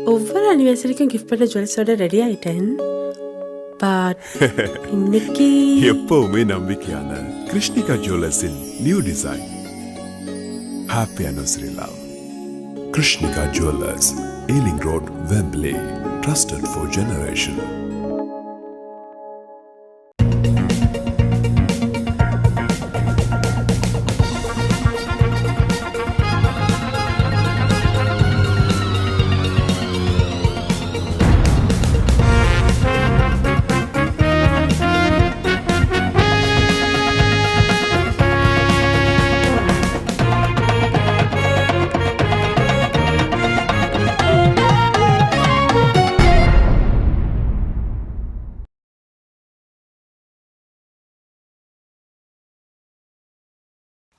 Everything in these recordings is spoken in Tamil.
ஒவ்வொரு அனிவர்சரிக்கும் கிஃப்ட் பண்ண ஜுவல்ஸோட ரெடி ஆயிட்டேன். பட் இன்னைக்கு எப்பவுமே நம்பிக்கையான கிருஷ்ணிகா ஜுவல்லர்ஸின் new design. Happy anniversary love. Krishnika jewellers, Ealing Road, Wembley. Trusted for generation.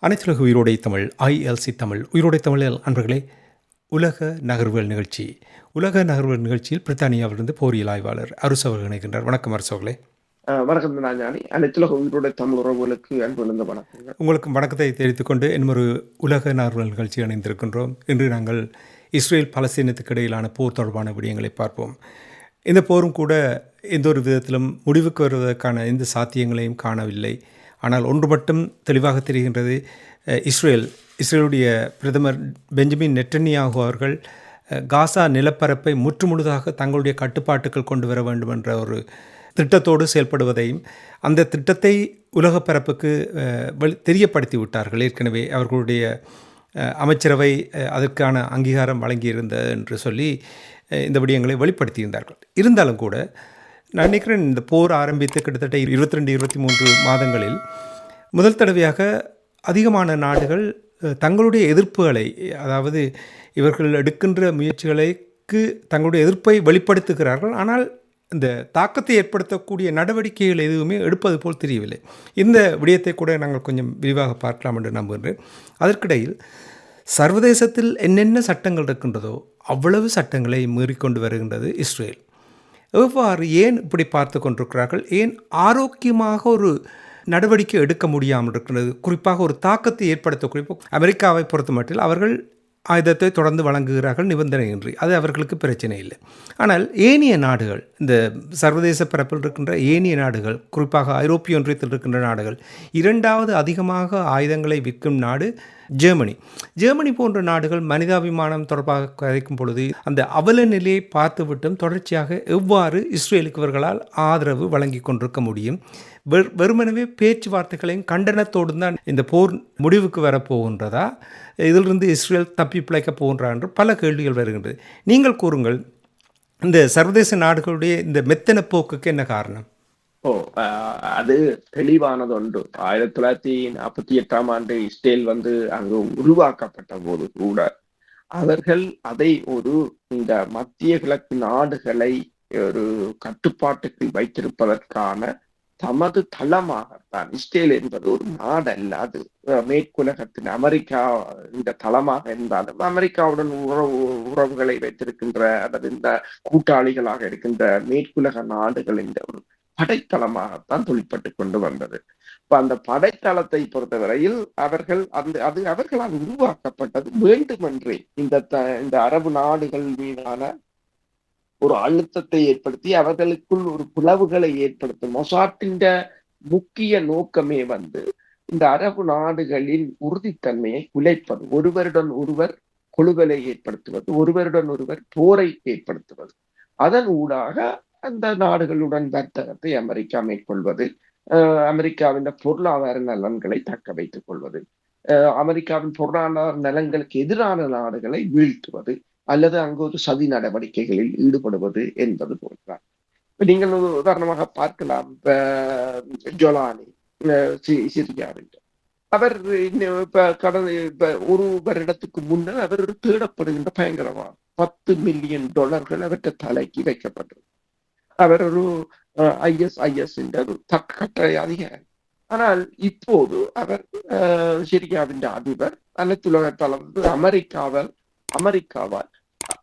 அனைத்துலக உயிரோடை தமிழ் ILC தமிழ் உயிரோடை தமிழ் அன்பர்களே, உலக நகர்வுகள் நிகழ்ச்சி. உலக நகர்வுகள் நிகழ்ச்சியில் பிரித்தானியாவிலிருந்து போரியல் ஆய்வாளர் அரசு அவர்கள் இணைகின்றார். வணக்கம் அரசு அவர்களே. வணக்கம் ராஜாணி. அனைத்துலக உயிரோடை தமிழ் உறவுகளுக்கு அன்புள்ள வணக்கங்கள். உங்களுக்கு வணக்கத்தை தெரிவித்துக் கொண்டு இன்னொரு உலக நகர்வுகள் நிகழ்ச்சி இணைந்திருக்கின்றோம். இன்று நாங்கள் இஸ்ரேல் பலஸ்தீனத்துக்கு இடையிலான போர் தொடர்பான விடயங்களை பார்ப்போம். இந்த போரும் கூட எந்த ஒரு விதத்திலும் முடிவுக்கு வருவதற்கான எந்த சாத்தியங்களையும் காணவில்லை. ஆனால் ஒன்று மட்டும் தெளிவாக தெரிகின்றது. இஸ்ரேலுடைய பிரதமர் பெஞ்சமின் நெட்டன்யாகு அவர்கள் காசா நிலப்பரப்பை முற்றுமுழுதாக தங்களுடைய கட்டுப்பாட்டுக்குள் கொண்டு வர வேண்டும் என்ற ஒரு திட்டத்தோடு செயல்படுவதையும், அந்த திட்டத்தை உலக பரப்புக்கு தெரியப்படுத்தி விட்டார்கள். ஏற்கனவே அவர்களுடைய அமைச்சரவை அதற்கான அங்கீகாரம் வழங்கியிருந்தது என்று சொல்லி இந்த விடயங்களை வெளிப்படுத்தியிருந்தார்கள். இருந்தாலும் கூட நான் நினைக்கிறேன், இந்த போர் ஆரம்பித்து கிட்டத்தட்ட 22-23 மாதங்களில் முதல் தடவையாக அதிகமான நாடுகள் தங்களுடைய எதிர்ப்புகளை, அதாவது இவர்கள் எடுக்கின்ற முயற்சிகளுக்கு தங்களுடைய எதிர்ப்பை வெளிப்படுத்துகிறார்கள். ஆனால் இந்த தாக்கத்தை ஏற்படுத்தக்கூடிய நடவடிக்கைகள் எதுவுமே எடுப்பது போல் தெரியவில்லை. இந்த விடயத்தை கூட நாங்கள் கொஞ்சம் விரிவாக பார்க்கலாம் என்று நம்புகின்றேன். அதற்கிடையில் சர்வதேசத்தில் என்னென்ன சட்டங்கள் இருக்கின்றதோ அவ்வளவு சட்டங்களை மீறிக்கொண்டு வருகின்றது இஸ்ரேல். எவ்வாறு, ஏன் இப்படி பார்த்து கொண்டிருக்கிறார்கள்? ஏன் ஆரோக்கியமாக ஒரு நடவடிக்கை எடுக்க முடியாமல் இருக்கிறது? குறிப்பாக ஒரு தாக்கத்தை ஏற்படுத்தக்கூடிய அமெரிக்காவை பொறுத்த மட்டில் அவர்கள் ஆயுதத்தை தொடர்ந்து வழங்குகிறார்கள் நிபந்தனையின்றி. அது அவர்களுக்கு பிரச்சனை இல்லை. ஆனால் ஏனைய நாடுகள், இந்த சர்வதேச பரப்பில் இருக்கின்ற ஏனைய நாடுகள், குறிப்பாக ஐரோப்பிய ஒன்றியத்தில் இருக்கின்ற நாடுகள், இரண்டாவது அதிகமாக ஆயுதங்களை விற்கும் நாடு ஜெர்மனி போன்ற நாடுகள் மனிதாபிமானம் தொடர்பாக கதைக்கும் பொழுது அந்த அவல நிலையை பார்த்துவிட்டும் தொடர்ச்சியாக எவ்வாறு இஸ்ரேலுக்கு இவர்களால் ஆதரவு வழங்கி கொண்டிருக்க முடியும்? வெறுமனவே பேச்சுவார்த்தைகளையும் கண்டனத்தோடு தான் இந்த போர் முடிவுக்கு வரப்போகின்றதா, இதிலிருந்து இஸ்ரேல் தப்பி பிழைக்கப் போகின்றா என்று பல கேள்விகள் வருகின்றது. நீங்கள் கூறுங்கள், இந்த சர்வதேச நாடுகளுடைய இந்த மெத்தன போக்குக்கு என்ன காரணம்? அது தெளிவானது ஒன்று. 1948 இஸ்ரேல் அங்கு உருவாக்கப்பட்ட போது கூட அவர்கள் அதை இந்த மத்திய கிழக்கு நாடுகளை ஒரு கட்டுப்பாட்டுக்கு வைத்திருப்பதற்கான தமது தளமாகத்தான். இஸ்ரேல் என்பது ஒரு நாடு அல்ல, அது மேற்குலகத்தின் அமெரிக்கா இந்த தளமாக இருந்தாலும் அமெரிக்காவுடன் உறவுகளை வைத்திருக்கின்ற அல்லது இந்த கூட்டாளிகளாக இருக்கின்ற மேற்குலக நாடுகள் இந்த ஒரு படைத்தளமாகத்தான் தொழிற்பட்டு கொண்டு வந்தது. இப்ப அந்த படைத்தளத்தை பொறுத்தவரையில் அவர்கள் அவர்களால் உருவாக்கப்பட்டது வேண்டுமென்றே இந்த அரபு நாடுகள் மீதான ஒரு அழுத்தத்தை ஏற்படுத்தி அவர்களுக்குள் ஒரு பிளவுகளை ஏற்படுத்தும். மொசாட்டின் முக்கிய நோக்கமே இந்த அரபு நாடுகளின் உறுதித்தன்மையை குலைப்பது, ஒருவருடன் ஒருவர் கொழுவலை ஏற்படுத்துவது, ஒருவருடன் ஒருவர் போரை ஏற்படுத்துவது. அதன் ஊடாக அந்த நாடுகளுடன் வர்த்தகத்தை அமெரிக்கா மேற்கொள்வது, அமெரிக்காவின் பொருளாதார நலன்களை தக்க வைத்துக் கொள்வது, அமெரிக்காவின் பொருளாதார நலன்களுக்கு எதிரான நாடுகளை வீழ்த்துவது அல்லது அங்கு ஒரு சதி நடவடிக்கைகளில் ஈடுபடுவது என்பது போன்றார். இப்ப நீங்கள் உதாரணமாக பார்க்கலாம், ஜொலானி சிரியாவில் அவர் இப்ப ஒரு வருடத்துக்கு முன்னர் அவர் தேடப்படுகின்ற பயங்கரவாதம் $10 மில்லியன் அவற்றை தலைக்கு வைக்கப்பட்டது. அவர் ஒரு ISIS கட்டளை அதிகாரி. ஆனால் இப்போது அவர் சிரியாவின் அதிபர், அனைத்துலக தளம் அமெரிக்காவால்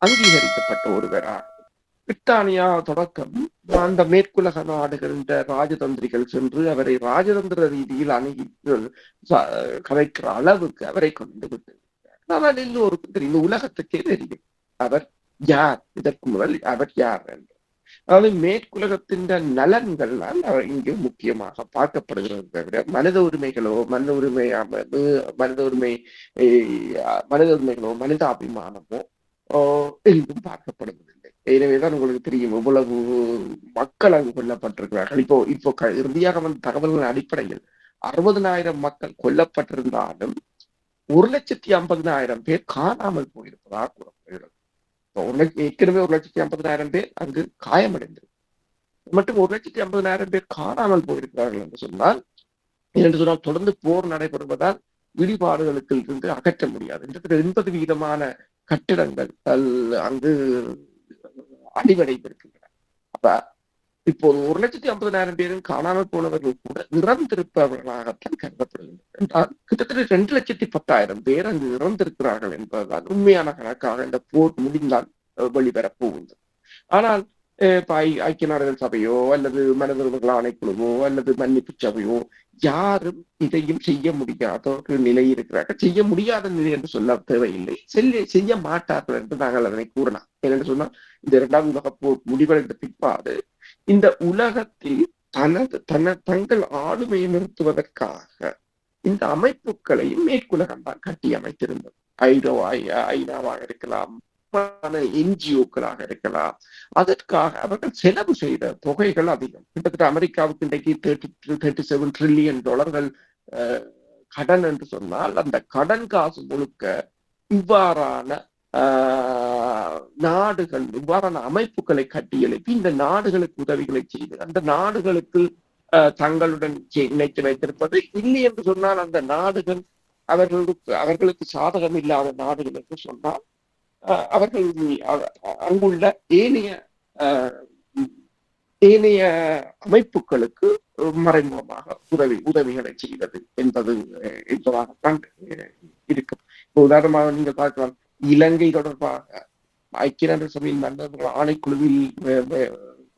அங்கீகரிக்கப்பட்ட ஒருவராக. பிரித்தானியா தொடக்கம் அந்த மேற்குலக நாடுகளின் ராஜதந்திரிகள் சென்று அவரை ராஜதந்திர ரீதியில் அணுகி கதைக்கிற அளவுக்கு அவரை கொண்டு விட்டு. ஆனால் எல்லோருக்கும் தெரியும், உலகத்துக்கே தெரியும் அவர் யார் இதற்கு முதல் அவர் யார் என்று. அதாவது மேற்குலகத்தின் நலன்கள்லாம் இங்கு முக்கியமாக பார்க்கப்படுகிறது தவிர மனித உரிமைகளோ மனித உரிமை மனித உரிமைகளோ மனிதாபிமானமோ எங்கும் பார்க்கப்படுவதில்லை. எனவேதான் உங்களுக்கு தெரியும் இவ்வளவு மக்கள் அங்கு கொல்லப்பட்டிருக்கிறார்கள். இப்போ இறுதியாக வந்த தகவல்களின் அடிப்படையில் 60,000 மக்கள் கொல்லப்பட்டிருந்தாலும் 1,50,000 பேர் காணாமல் போயிருப்பதாக கூறப்படுகிறது. ஏற்கனவே 1,50,000 பேர் அங்கு காயமடைந்திருக்கிறார்கள் மற்றும் 1,50,000 பேர் காணாமல் போயிருக்கிறார்கள் என்று சொன்னால் தொடர்ந்து போர் நடைபெறுவதால் இடிபாடுகளுக்கு இருந்து அகற்ற முடியாது. 80% கட்டிடங்கள் அங்கு அடிவடைந்திருக்கின்றன. அப்ப இப்போது 1,50,000 பேரும் காணாமல் போனவர்கள் கூட இறந்திருப்பவர்களாகத்தான் கருதப்படுகின்றனர் என்றால் கிட்டத்தட்ட 2,10,000 பேர் அங்கு இறந்திருக்கிறார்கள் என்பதுதான் உண்மையான கணக்காக இந்த போர் முடிந்தால் வெளிவரப் போகின்றது. ஆனால் ஐக்கிய நாடுகள் சபையோ அல்லது மனித உரிமைகள் ஆணைக்குழுவோ அல்லது மன்னிப்பு சபையோ யாரும் இதையும் செய்ய முடியாத ஒரு நிலை இருக்கிறார்கள். செய்ய முடியாத நிலை என்று சொல்ல தேவையில்லை, செய்ய மாட்டார்கள் என்று நாங்கள் அதனை கூறலாம். ஏனென்று சொன்னால் இந்த 2ஆம் உலகப் போர் முடிவடைந்த பிற்பாடு இந்த உலகத்தில் தங்கள் ஆளுமையை நிறுத்துவதற்காக இந்த அமைப்புகளையும் மேற்குலகம் தான் கட்டி அமைத்திருந்தது. ஐநாவாக இருக்கலாம், என்ஜிஓக்களாக இருக்கலாம். அதற்காக அவர்கள் செலவு செய்த தொகைகள் அதிகம். கிட்டத்தட்ட அமெரிக்காவுக்கு இன்றைக்கு $37 trillion கடன் என்று சொன்னால் அந்த கடன் காசு முழுக்க இவ்வாறான நாடுகள் இவ்வாறான அமைப்புகளை கட்டி எழுப்பி இந்த நாடுகளுக்கு உதவிகளை செய்து அந்த நாடுகளுக்கு தங்களுடன் இணைத்து வைத்திருப்பது இல்லை என்று சொன்னால் அந்த நாடுகள் அவர்களுக்கு சாதகம் இல்லாத நாடுகள் என்று சொன்னால் அவர்கள் அங்குள்ள ஏனைய அமைப்புகளுக்கு மறைமுகமாக உதவிகளை செய்வது என்பதாகத்தான் இருக்கும். உதாரணமாக நீங்கள் பார்க்கலாம், இலங்கை தொடர்பாக ஐக்கிய நாடுகள் சபையின் மனித ஆணைக்குழுவில்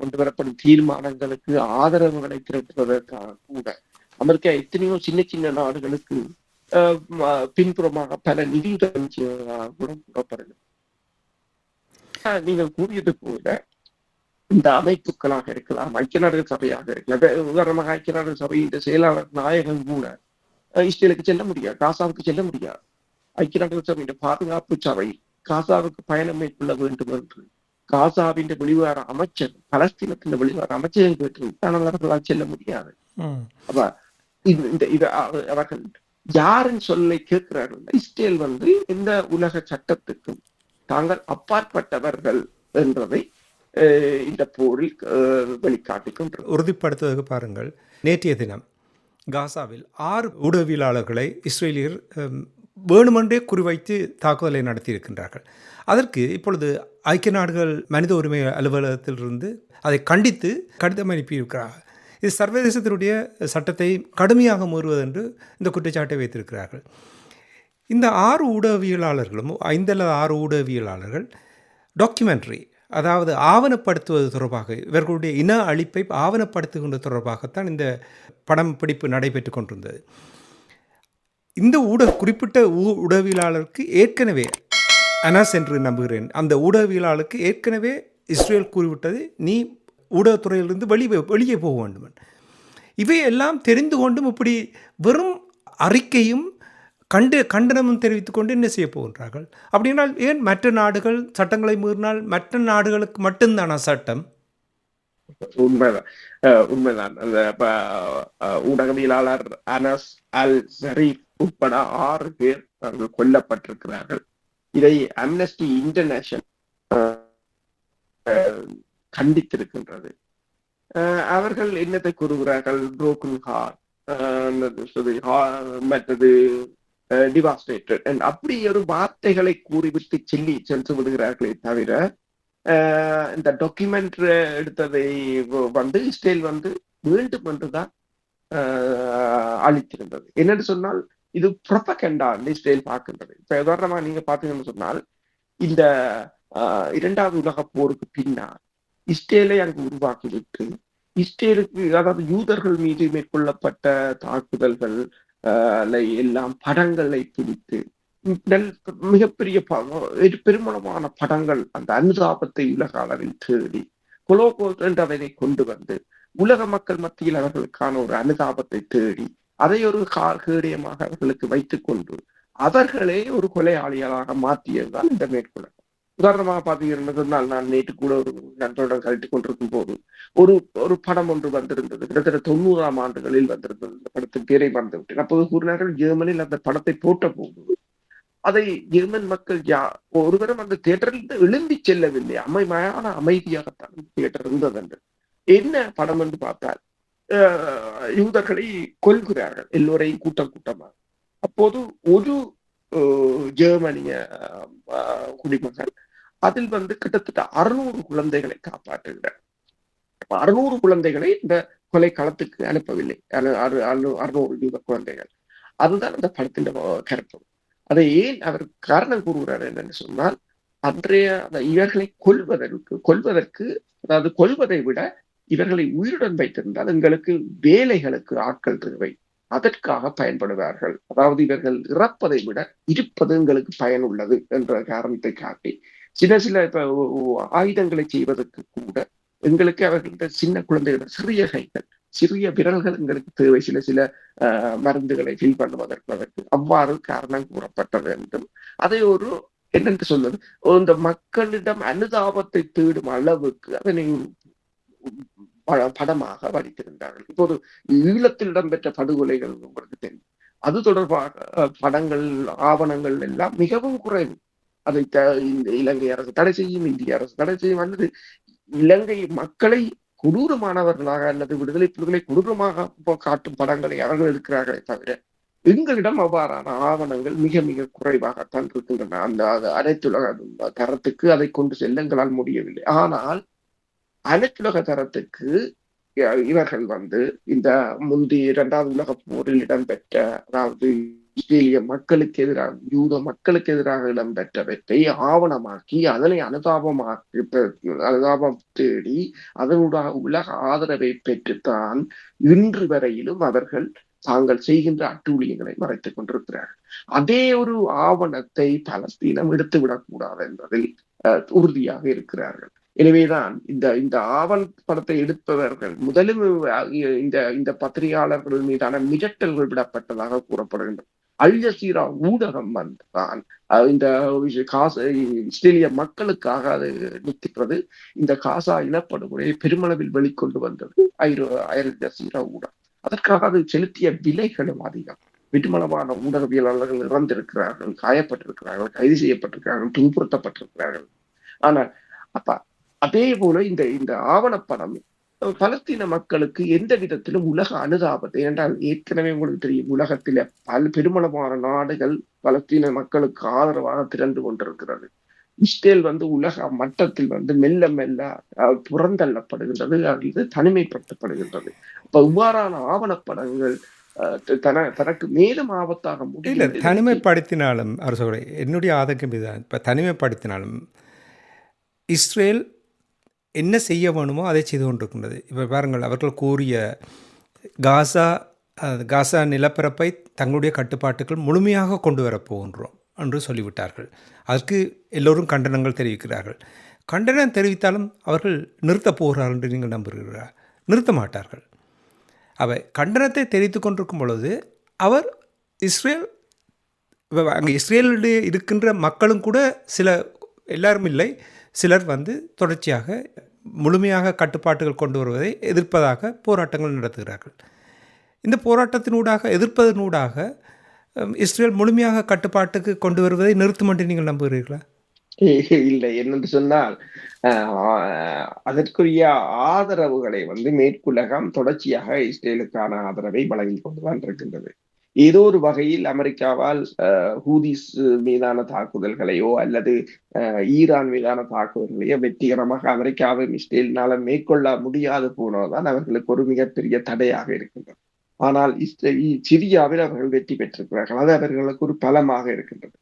கொண்டு வரப்படும் தீர்மானங்களுக்கு ஆதரவுகளை திரட்டுவதற்காக கூட அமெரிக்கா எத்தனையோ சின்ன சின்ன நாடுகளுக்கு பின்புறமாக பல நிதியுதவி கூட கூறப்படுகிறது. நீங்கள் கூறியது போல இந்த அமைப்புகளாக இருக்கலாம், ஐக்கிய நாடுகள் சபையாக இருக்கலாம். உதாரணமாக ஐக்கிய நாடுகள் சபையின் செயலாளர் நாயகன் கூட இஸ்ரேலுக்கு செல்ல முடியாது, காசாவுக்கு செல்ல முடியாது. ஐக்கிய நாடுகள் சபையின் பாதுகாப்பு சபை காசாவுக்கு பயணம் மேற்கொள்ள வேண்டும் என்று காசாவின் வெளிவார அமைச்சர் பலஸ்தீனத்தின் வெளிவார அமைச்சர் கேட்டு ஆனால் அவர்களால் செல்ல முடியாது. அப்ப அவர்கள் யாரின் சொல்லை கேட்கிறார்கள்? இஸ்ரேல் இந்த உலக சட்டத்துக்கும் தாங்கள் அப்பாற்பட்டவர்கள் என்றதை இந்த போரில் வெளிக்காட்டிக் உறுதிப்படுத்துவதற்கு பாருங்கள், நேற்றைய தினம் காசாவில் 6 ஊடகவியலாளர்களை இஸ்ரேலியர் வேணுமென்றே குறிவைத்து தாக்குதலை நடத்தியிருக்கின்றார்கள். அதற்கு இப்பொழுது ஐக்கிய நாடுகள் மனித உரிமை அலுவலகத்திலிருந்து அதை கண்டித்து கடிதம் அனுப்பியிருக்கிறார்கள். இது சர்வதேசத்தினுடைய சட்டத்தை கடுமையாக மீறுவதென்று இந்த குற்றச்சாட்டை வைத்திருக்கிறார்கள். இந்த 6 ஊடகவியலாளர்களும் 5 அல்லது 6 ஊடகவியலாளர்கள் டாக்குமெண்ட்ரி, அதாவது ஆவணப்படுத்துவது தொடர்பாக, இவர்களுடைய இன அழிப்பை ஆவணப்படுத்துகின்ற தொடர்பாகத்தான் இந்த படம் பிடிப்பு நடைபெற்று கொண்டிருந்தது. இந்த குறிப்பிட்ட ஊடகவியலாளருக்கு ஏற்கனவே அனாஸ் என்று நம்புகிறேன், அந்த ஊடகவியலாளருக்கு ஏற்கனவே இஸ்ரேல் கூறிவிட்டது, நீ ஊடகத்துறையிலிருந்து வெளியே போக வேண்டும். இவையெல்லாம் தெரிந்து கொண்டும் இப்படி வெறும் அறிக்கையும் கண்டனமும் தெரிவித்துக் கொண்டு என்ன செய்ய போகின்றார்கள்? அப்படின்னால் ஏன் மற்ற நாடுகள் சட்டங்களை மீறினால் மற்ற நாடுகளுக்கு மட்டும்தானா சட்டம்? உண்மைதான். அந்த ஊடகவியலாளர் அனஸ் அல் ஷரீப் உட்பட 6 பேர் கொல்லப்பட்டிருக்கிறார்கள். இதை அம்னஸ்டி இன்டர்நேஷனல் கண்டித்திருக்கின்றது. அவர்கள் என்னத்தை கூறுகிறார்கள்? புரோக்கன் ஹார்ட், மற்றது டிவாஸ்டேட்டட் அப்படி ஒரு வார்த்தைகளை கூறிவிட்டு சென்று விடுகிறார்களே தவிர இந்த டாக்குமெண்ட்ரி எடுத்ததை இஸ்ரேல் வேண்டும் என்றுதான் அளித்திருந்தது. என்னன்னு சொன்னால் இது ப்ரொபகண்டா இஸ்ரேல் பார்க்கின்றது. இப்ப உதாரணமா நீங்க பாத்தீங்கன்னு சொன்னால் இந்த 2வது உலக போருக்கு பின்னால் இஸ்ரேலை அங்கு உருவாக்கிவிட்டு இஸ்ரேலுக்கு, அதாவது யூதர்கள் மீது மேற்கொள்ளப்பட்ட தாக்குதல்கள் எல்லாம் படங்களை பிடித்து மிகப்பெரிய பெருமளவான படங்கள் அந்த அனுதாபத்தை உலக அளவில் தேடி கொலோகோஸ் என்றவனை கொண்டு வந்து உலக மக்கள் மத்தியில் அவர்களுக்கான ஒரு அனுதாபத்தை தேடி அதை ஒரு கேடயமாக அவர்களுக்கு வைத்துக் கொண்டு அவர்களே ஒரு கொலையாளிகளாக மாற்றியதுதான் இந்த மேற்கொள்ள. உதாரணமாக பார்த்தீங்கன்னு சொன்னால், நான் நேற்று கூட ஒரு நண்பருடன் கழித்துக் கொண்டிருக்கும் போது ஒரு படம் ஒன்று வந்திருந்தது. கிட்டத்தட்ட 90ஆம் ஆண்டுகளில் வந்திருந்தது. இந்த படத்தின் பேரை மறந்து விட்டேன். அப்போது கூறினார்கள், ஜெர்மனியில் அந்த படத்தை போட்ட போது அதை ஜெர்மன் மக்கள் ஒருவரும் அந்த தியேட்டரில் எழும்பி செல்லவில்லை. அமைதியாகத்தான் தியேட்டர் இருந்தது என்று. என்ன படம் என்று பார்த்தால், யூதர்களை கொல்கிறார்கள் எல்லோரையும் கூட்டமாக. அப்போது ஒரு ஜெர்மனிய குடிமகன் அதில் கிட்டத்தட்ட 600 குழந்தைகளை காப்பாற்றுகிறார். 600 குழந்தைகளை இந்த கொலை களத்துக்கு அனுப்பவில்லை. 600 யூத குழந்தைகள். அதுதான் அந்த படத்தின் கருத்து. அதை ஏன் அவர் காரணம் கூறுகிறார் என்னன்னு சொன்னால், இவர்களை கொல்வதற்கு அதாவது கொல்வதை விட இவர்களை உயிருடன் வைத்திருந்தால் எங்களுக்கு வேலைகளுக்கு ஆட்கள் தேவை, அதற்காக பயன்படுவார்கள். அதாவது இவர்கள் இறப்பதை விட இருப்பது எங்களுக்கு பயனுள்ளது என்ற காரணத்தை காட்டி சில ஆயுதங்களை செய்வதற்கு கூட எங்களுக்கு அவர்கள சின்ன குழந்தைகள் சிறிய கைகள் சிறிய விரல்கள் எங்களுக்கு தேவை, சில மருந்துகளை ஃபில் பண்ணுவதற்கு அவ்வாறு காரணம் கூறப்பட்டது என்றும் அதை ஒரு என்னென்று சொல்வது இந்த மக்களிடம் அனுதாபத்தை தேடும் அளவுக்கு அதனை படமாக வடித்திருந்தார்கள். இப்போது ஈழத்தில் இடம்பெற்ற படுகொலைகள் உங்களுக்கு தெரியும். அது தொடர்பாக படங்கள் ஆவணங்கள் எல்லாம் மிகவும் குறைவு. அதை இலங்கை அரசு தடை செய்யும், இந்திய அரசு தடை செய்யும், அல்லது இலங்கை மக்களை கொடூரமானவர்களாக அல்லது விடுதலை புலிகளை கொடூரமாக காட்டும் படங்களை அவர்கள் எடுக்கிறார்களே தவிர எங்களிடம் அவ்வாறான ஆவணங்கள் மிக மிக குறைவாகத்தான் இருக்கின்றன. அந்த அனைத்துலக தரத்துக்கு அதை கொண்டு செல்ல எங்களால் முடியவில்லை. ஆனால் அனைத்துலக தரத்துக்கு இவர்கள் இந்த முந்தைய 2வது உலக போரில் இடம்பெற்ற, அதாவது இஸ்ரேலிய மக்களுக்கு எதிராக யூத மக்களுக்கு எதிராக இடம்பெற்றவற்றை ஆவணமாக்கி அதனை அனுதாபம் தேடி அதனுடைய உலக ஆதரவை பெற்றுத்தான் இன்று வரையிலும் அவர்கள் தாங்கள் செய்கின்ற அட்டூழியங்களை மறைத்துக் கொண்டிருக்கிறார்கள். அதே ஒரு ஆவணத்தை பலஸ்தீனம் எடுத்துவிடக்கூடாது என்பதில் உறுதியாக இருக்கிறார்கள். எனவேதான் இந்த ஆவணப்படத்தை எடுப்பவர்கள் முதலும் இந்த பத்திரிகையாளர்கள் மீதான மிரட்டல்கள் விடப்பட்டதாக கூறப்படுகின்றன. அல் ஜசீரா ஊடகம் தான் இந்த இஸ்ரேலிய மக்களுக்காக அது நிற்கிறது. இந்த காசா இனப்படுகொலையை பெருமளவில் வெளிக்கொண்டு வந்தது அல் ஜசீரா ஊடகம். அதற்காக அது செலுத்திய விலைகளும் அதிகம். பெருமளவான ஊடகவியலாளர்கள் இறந்திருக்கிறார்கள், காயப்பட்டிருக்கிறார்கள், கைது செய்யப்பட்டிருக்கிறார்கள், துன்புறுத்தப்பட்டிருக்கிறார்கள். ஆனால் அதே போல இந்த ஆவணப்படம் பலஸ்தீன மக்களுக்கு எந்த விதத்திலும் உலக அனுதாபத்தை, என்றால் ஏற்கனவே உங்களுக்கு தெரியும், உலகத்தில பெருமளவான நாடுகள் பலஸ்தீன மக்களுக்கு ஆதரவாக திரண்டு கொண்டிருக்கிறது. இஸ்ரேல் உலக மட்டத்தில் மெல்ல மெல்ல புறந்தள்ளப்படுகின்றது, அல்லது தனிமைப்படுத்தப்படுகின்றது. அப்ப இவ்வாறான ஆவணப்படங்கள் தனக்கு மேலும் ஆபத்தாக முடியல. தனிமைப்படுத்தினாலும் அரசோட என்னுடைய ஆதங்கம் இதுதான். இப்ப தனிமைப்படுத்தினாலும் இஸ்ரேல் என்ன செய்ய வேணுமோ அதை செய்து கொண்டிருக்கின்றது. இப்போ பாருங்கள், அவர்கள் கூறிய காசா நிலப்பரப்பை தங்களுடைய கட்டுப்பாட்டுகள் முழுமையாக கொண்டு வரப்போகின்றோம் என்று சொல்லிவிட்டார்கள். அதற்கு எல்லோரும் கண்டனங்கள் தெரிவிக்கிறார்கள். கண்டனம் தெரிவித்தாலும் அவர்கள் நிறுத்தப் போகிறார்கள் என்று நீங்கள் நம்புகிறீர்களா? நிறுத்த மாட்டார்கள். அவை கண்டனத்தை தெரிவித்து கொண்டிருக்கும் பொழுது அங்கே இஸ்ரேலில் இருக்கின்ற மக்களும் கூட எல்லாரும் இல்லை, சிலர் தொடர்ச்சியாக முழுமையாக கட்டுப்பாட்டுகள் கொண்டு வருவதை எதிர்ப்பதாக போராட்டங்கள் நடத்துகிறார்கள். இந்த போராட்டத்தினூடாக எதிர்ப்பதனூடாக இஸ்ரேல் முழுமையாக கட்டுப்பாட்டுக்கு கொண்டு வருவதை நிறுத்தும் என்று நீங்கள் நம்புகிறீர்களா? இல்லை. என்னென்று சொன்னால், அதற்குரிய ஆதரவுகளை மேற்குலகம் தொடர்ச்சியாக இஸ்ரேலுக்கான ஆதரவை வழங்கி கொண்டுதான் இருக்கின்றது. ஏதோ ஒரு வகையில் அமெரிக்காவால் ஹூதிஸ் மீதான தாக்குதல்களையோ அல்லது ஈரான் மீதான தாக்குதல்களையோ வெற்றிகரமாக அமெரிக்காவும் இஸ்ரேலினால மேற்கொள்ள முடியாது போனதுதான் அவர்களுக்கு ஒரு மிகப்பெரிய தடையாக இருக்கின்றது. ஆனால் சிரியாவில் அவர்கள் வெற்றி பெற்றிருக்கிறார்கள். அது அவர்களுக்கு ஒரு பலமாக இருக்கின்றது.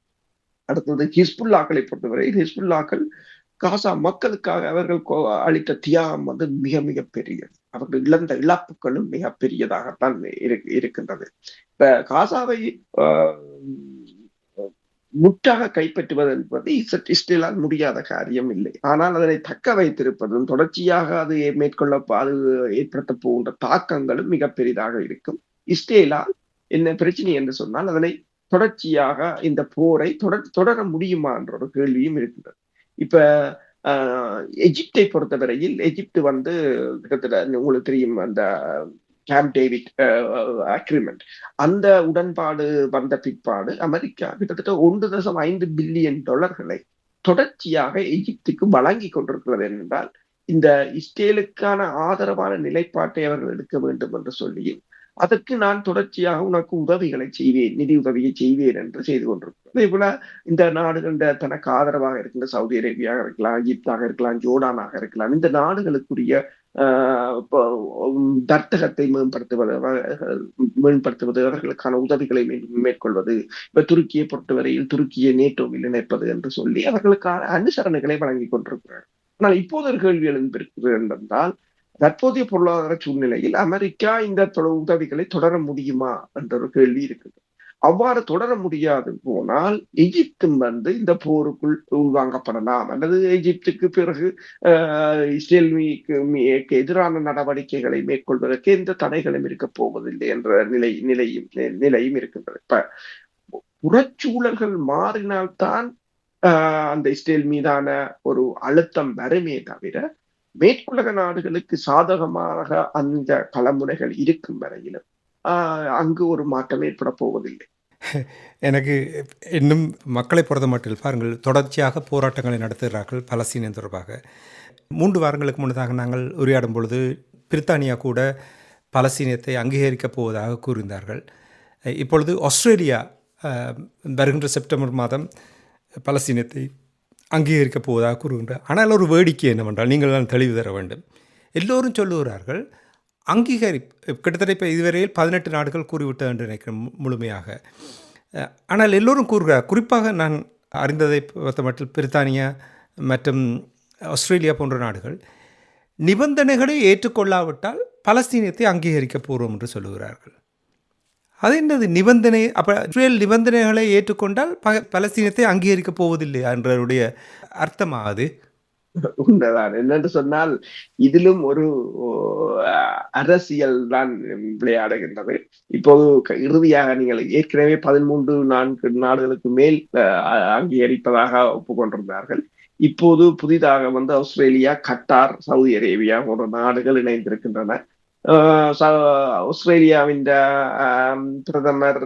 அடுத்தது ஹிஸ்புல்லாக்களை பொறுத்தவரை, ஹிஸ்புல்லாக்கள் காசா மக்களுக்காக அவர்கள் அளித்த தியாகம் மிக மிக பெரியது. அவர்கள் இழந்த இழப்புகளும் மிக பெரியதாகத்தான் இருக்கின்றது. இப்ப காசாவை முற்றாக கைப்பற்றுவது என்பது இஸ்ரேலால் முடியாத காரியம் இல்லை. ஆனால் அதனை தக்க வைத்திருப்பதும் தொடர்ச்சியாக அது அது ஏற்படுத்த போகின்ற தாக்கங்களும் மிக பெரிதாக இருக்கும். இஸ்ரேலால் என்ன பிரச்சனை என்று சொன்னால் அதனை தொடர்ச்சியாக இந்த போரை தொடர முடியுமா என்ற ஒரு கேள்வியும் இருக்கின்றது. இப்ப எகிப்தை பொறுத்தவரையில் எகிப்து வந்து கிட்டத்தட்ட உங்களுக்கு தெரியும் அந்த கேம்ப் டேவிட் அக்ரிமெண்ட், அந்த உடன்பாடு வந்த பிற்பாடு அமெரிக்கா கிட்டத்தட்ட $1.5 பில்லியன் தொடர்ச்சியாக எகிப்துக்கு வழங்கி கொண்டிருக்கிறது என்றால் இந்த இஸ்ரேலுக்கான ஆதரவான நிலைப்பாட்டை அவர்கள் எடுக்க வேண்டும் என்று சொல்லி அதற்கு நான் தொடர்ச்சியாக உனக்கு உதவிகளை செய்வேன், நிதி உதவியை செய்வேன் என்று செய்து கொண்டிருக்கிறோம். அதே போல இந்த நாடுகள் தனக்கு ஆதரவாக இருக்கின்ற சவுதி அரேபியாக இருக்கலாம், எகிப்தாக இருக்கலாம், ஜோர்டானாக இருக்கலாம், இந்த நாடுகளுக்குரிய வர்த்தகத்தை மேம்படுத்துவது அவர்களுக்கான உதவிகளை மேற்கொள்வது, இப்ப துருக்கியை பொறுத்தவரையில் துருக்கியை நேட்டோவில் இணைப்பது என்று சொல்லி அவர்களுக்கான அனுசரணைகளை வழங்கி கொண்டிருக்கிறார். ஆனால் இப்போது ஒரு கேள்வி எழுந்திருக்கிறது என்றால் தற்போதைய பொருளாதார சூழ்நிலையில் அமெரிக்கா இந்த உதவிகளை தொடர முடியுமா என்ற ஒரு கேள்வி இருக்குது. அவ்வாறு தொடர முடியாது போனால் எகிப்தும் வந்து இந்த போருக்குள் உள்வாங்கப்படலாம், அல்லது எகிப்துக்கு பிறகு இஸ்ரேலுக்கு எதிரான நடவடிக்கைகளை மேற்கொள்வதற்கு எந்த தடைகளும் இருக்க போவதில்லை என்ற நிலையும் இருக்கின்றது. இப்ப புறச்சூழல்கள் மாறினால்தான் அந்த இஸ்ரேல் மீதான ஒரு அழுத்தம் வருமே தவிர மேற்குலக நாடுகளுக்கு சாதகமாக அந்த களமுனைகள் இருக்கும் வரையிலும் அங்கு ஒரு மாற்றம் ஏற்பட போவதில்லை. எனக்கு இன்னும் மக்களை பொறுத்த மட்டில் பாருங்கள், தொடர்ச்சியாக போராட்டங்களை நடத்துகிறார்கள் பலஸ்தீனம் தொடர்பாக. 3 வாரங்களுக்கு முன்னதாக நாங்கள் உரையாடும் பொழுது பிரித்தானியா கூட பலஸ்தீனத்தை அங்கீகரிக்கப் போவதாக கூறியிருந்தார்கள். இப்பொழுது ஆஸ்திரேலியா வருகின்ற செப்டம்பர் மாதம் பலஸ்தீனத்தை அங்கீகரிக்கப் போவதாக கூறுகின்றார். ஆனால் ஒரு வேடிக்கை என்னவென்றால், நீங்கள் தான் தெளிவு தர வேண்டும். எல்லோரும் சொல்லுகிறார்கள் கிட்டத்தட்ட இப்போ இதுவரையில் 18 நாடுகள் கூறிவிட்டது என்று நினைக்கிறேன் முழுமையாக. ஆனால் எல்லோரும் கூறுகிறார், குறிப்பாக நான் அறிந்ததை பொறுத்த மட்டும் பிரித்தானியா மற்றும் ஆஸ்திரேலியா போன்ற நாடுகள் நிபந்தனைகளை ஏற்றுக்கொள்ளாவிட்டால் பலஸ்தீனத்தை அங்கீகரிக்கப் போகிறோம் என்று சொல்லுகிறார்கள். அது என்னது நிபந்தனை? அப்போ இஸ்ரேல் நிபந்தனைகளை ஏற்றுக்கொண்டால் பலஸ்தீனத்தை அங்கீகரிக்கப் போவதில்லை என்றுடைய அர்த்தமாகுது. உண்மைதான். என்னென்று சொன்னால் இதிலும் ஒரு அரசியல் தான் விளையாடுகின்றது. இப்போது இறுதியாக நீங்கள் ஏற்கனவே 13 நாடுகளுக்கு மேல் அங்கீகரிப்பதாக ஒப்புக்கொண்டிருந்தார்கள். இப்போது புதிதாக வந்து ஆஸ்திரேலியா, கட்டார், சவுதி அரேபியா போன்ற நாடுகள் இணைந்திருக்கின்றன. ஆஸ்திரேலியாவின் பிரதமர்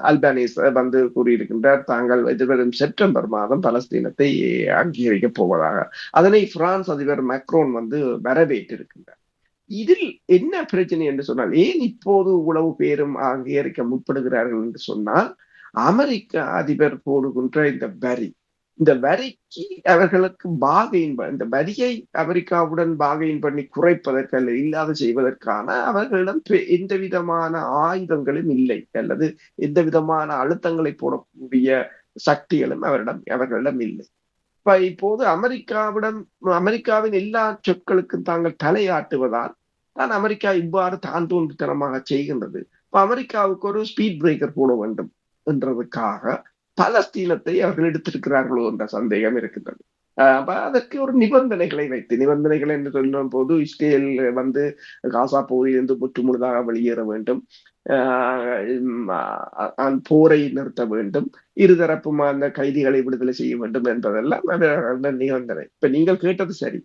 அல்பானிஸ் வந்து கூறியிருக்கின்றார், தாங்கள் எதிர்வரும் செப்டம்பர் மாதம் பலஸ்தீனத்தை அங்கீகரிக்கப் போவதாக. அதனை பிரான்ஸ் அதிபர் மேக்ரோன் வந்து வரவேற்றிருக்கின்றார். இதில் என்ன பிரச்சனை என்று சொன்னால், ஏன் இப்போது இவ்வளவு பேரும் அங்கீகரிக்க முற்படுகிறார்கள் என்று சொன்னால், அமெரிக்க அதிபர் போடுகின்ற இந்த வரிக்கு அவர்களுக்கு இந்த வரியை அமெரிக்காவுடன் பாகையின் பண்ணி குறைப்பதற்கு அல்லது இல்லாத செய்வதற்கான அவர்களிடம் எந்த விதமான ஆயுதங்களும் இல்லை, அல்லது எந்த விதமான அழுத்தங்களை போடக்கூடிய சக்திகளும் அவர்களிடம் இல்லை. இப்போது அமெரிக்காவின் எல்லா சொற்களுக்கும் தாங்கள் தலையாட்டுவதால் தான் அமெரிக்கா இவ்வாறு தான் தோன்றித்தனமாக செய்கின்றது. இப்ப அமெரிக்காவுக்கு ஒரு ஸ்பீட் பிரேக்கர் போட வேண்டும் என்றதுக்காக பலஸ்தீனத்தை அவர்கள் எடுத்திருக்கிறார்களோ என்ற சந்தேகம் இருக்கின்றது. அதற்கு ஒரு நிபந்தனைகளை என்று சொல்லும் போது இஸ்ரேல் வந்து காசா பகுதியிலிருந்து முற்றுமுழுதாக வெளியேற வேண்டும், போரை நிறுத்த வேண்டும், இருதரப்பும் அந்த கைதிகளை விடுதலை செய்ய வேண்டும் என்பதெல்லாம் நிபந்தனை. இப்ப நீங்கள் கேட்டது சரி.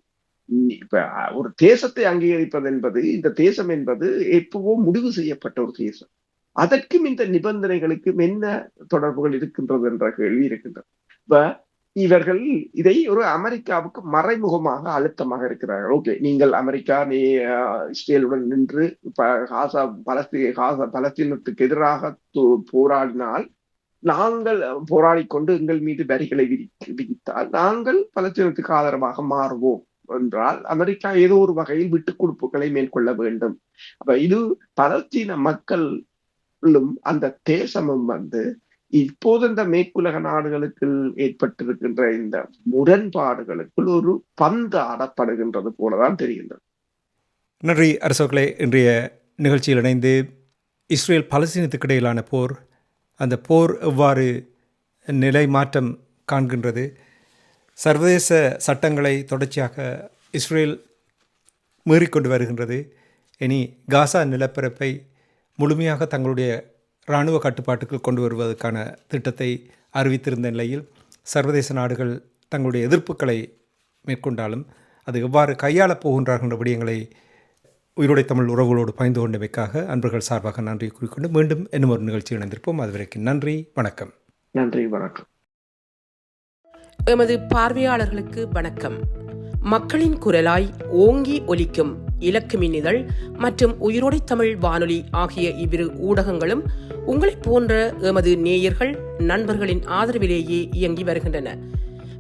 இப்ப ஒரு தேசத்தை அங்கீகரிப்பது என்பது, இந்த தேசம் என்பது எப்பவோ முடிவு செய்யப்பட்ட ஒரு தேசம். அதற்கும் இந்த நிபந்தனைகளுக்கும் என்ன தொடர்புகள் இருக்கின்றது என்ற கேள்வி இருக்கின்றது. இப்ப இவர்கள் இதை ஒரு அமெரிக்காவுக்கு மறைமுகமாக அழுத்தமாக இருக்கிறார்கள். ஓகே, நீங்கள் அமெரிக்கா இஸ்ரேலுடன் நின்று பலஸ்தீனத்துக்கு எதிராக போராடினால், நாங்கள் போராடிக்கொண்டு எங்கள் மீது வரிகளை விதித்தால் நாங்கள் பலஸ்தீனத்துக்கு ஆதரவாக மாறுவோம் என்றால் அமெரிக்கா ஏதோ ஒரு வகையில் விட்டுக் கொடுப்புகளை மேற்கொள்ள வேண்டும். அப்ப இது பலஸ்தீன மக்கள் அந்த தேசமும் வந்து இப்போது இந்த மேற்குலக நாடுகளுக்கு ஏற்பட்டிருக்கின்ற இந்த முரண்பாடுகளுக்குள் ஒரு பந்து ஆடப்படுகின்றது போலதான் தெரிகின்றது. நன்றி அரசோக்களே. இன்றைய நிகழ்ச்சியில் இணைந்து இஸ்ரேல் பலஸ்தீனத்துக்கு இடையிலான போர், அந்த போர் எவ்வாறு நிலை மாற்றம் காண்கின்றது. சர்வதேச சட்டங்களை தொடர்ச்சியாக இஸ்ரேல் மீறிக்கொண்டு வருகின்றது. இனி காசா நிலப்பரப்பை முழுமையாக தங்களுடைய இராணுவ கட்டுப்பாட்டுக்குள் கொண்டு வருவதற்கான திட்டத்தை அறிவித்திருந்த நிலையில் சர்வதேச நாடுகள் தங்களுடைய எதிர்ப்புகளை மேற்கொண்டாலும் அது எவ்வாறு கையாளப் போகின்றார்கள் என்ற விடயங்களை உயிரோடை தமிழ் உறவுகளோடு பகிர்ந்து கொண்டமைக்காக அன்பர்கள் சார்பாக நன்றி கூறிக்கொண்டு மீண்டும் இன்னும் ஒரு நிகழ்ச்சி இணைந்திருப்போம். அதுவரைக்கும் நன்றி, வணக்கம். நன்றி, வணக்கம். எமது பார்வையாளர்களுக்கு வணக்கம். மக்களின் குரலாய் ஓங்கி ஒலிக்கும் இலக்கு மின்னிதழ் மற்றும் உயிரோடை தமிழ் வானொலி ஆகிய இவ்விரு ஊடகங்களும் உங்களைப் போன்ற எமது நேயர்கள் நண்பர்களின் ஆதரவிலேயே இயங்கி வருகின்றன.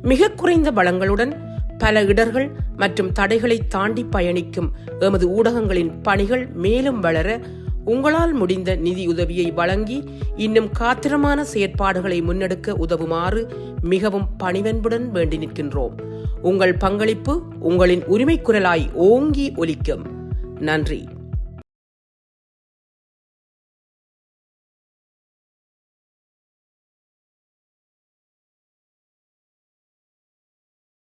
மிக குறைந்த வளங்களுடன் பல இடர்கள் மற்றும் தடைகளை தாண்டி பயணிக்கும் எமது ஊடகங்களின் பணிகள் மேலும் வளர உங்களால் முடிந்த நிதியுதவியை வழங்கி இன்னும் காத்திரமான செயற்பாடுகளை முன்னெடுக்க உதவுமாறு மிகவும் பணிவன்புடன் வேண்டி நிற்கின்றோம். உங்கள் பங்களிப்பு உங்களின் உரிமை குரலாய் ஓங்கி ஒலிக்கும். நன்றி.